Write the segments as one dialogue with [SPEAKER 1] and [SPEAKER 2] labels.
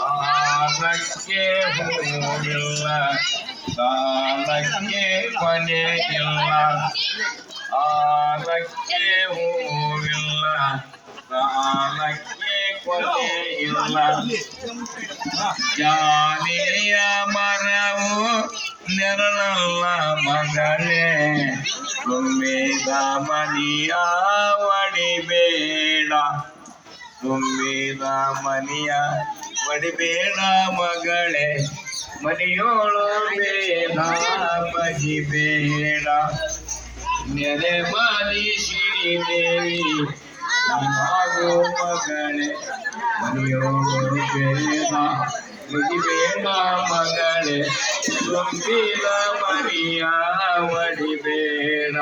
[SPEAKER 1] ಆನಕ್ಕೆ ಹೂವಿಲ್ಲ ಕಾಲಕ್ಕೆ ಕೊನೆ ಇಲ್ಲ ಆನಕ್ಕೆ ಹೂವಿಲ್ಲ ಕಾಲಕ್ಕೆ ಕೊನೆ ಇಲ್ಲ ಜಾಲಿಯ ಮರವು ನೆರಳಲ್ಲ ಮಗಳೇ ತುಂಬಿದ ಮನಿಯ ಒಡಿಬೇಡ ತುಂಬಿದ ಮನಿಯ ಒಡಿಬೇಡ ಮಗಳೇ ಮನೆಯೋಳು ಬೇಡ ಬಜಿಬೇಡ ನೆರೆ ಮನಿ ಶ್ರೀದೇವಿ ಹಾಗೂ ಮಗಳೇ ಮನೆಯೋಳು ಬೇಡ ಬಜಿಬೇಡ ಮಗಳೇ ತುಂಬಿದ ಮನಿಯ ಒಡಿಬೇಡ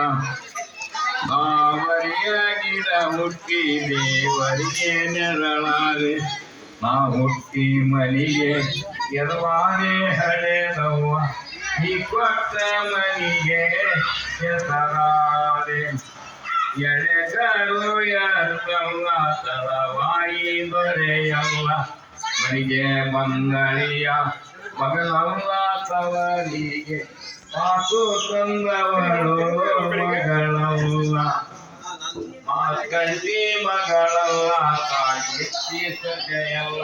[SPEAKER 1] ಬಾವರಿಯ ಗಿಡ ಹುಟ್ಟಿ ದೇವರಿಗೆ ನೆರಳಾರೆ ನಾ ಹುಟ್ಟಿ ಮನಿಗೆ ಎದವಾರೆ ಹಳೆದವ್ವ ಈ ಕೊಟ್ಟ ಮನಿಗೆ ಹೆಸರಾರೆ ಎಳೆಗಳು ಎತ್ತಲ್ಲ ತಲವಾಯಿ ದೊರೆಯಲ್ಲ ಮನಿಗೆ ಮಂಗಳಿಯ ಮಗಳಲ್ಲ ತವರಿಗೆ ಮಾತು ತಂದವಳು ಮಗಳಲ್ಲ ಮಾರ್ಕಂಡಿ ಮಗಳಲ್ಲ ತಾಯಿ ಸಜೆಯಲ್ಲ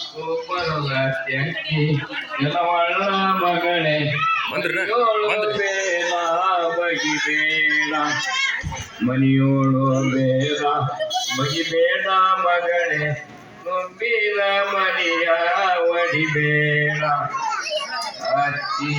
[SPEAKER 1] ಸೂಪರ್ಲ ತೆಕ್ಕಿ ಎಲ್ಲವಳ ಮಗಳೇ ಬೇಡ ಬಗಿಬೇಡ ಮನಿಯೋಳು ಬೇಡ ಬಗಿಬೇಡ ಮಗಳೇ ತುಂಬಿದ ಮನಿಯ ಒಡಿಬೇಡ ಅಚ್ಚಿ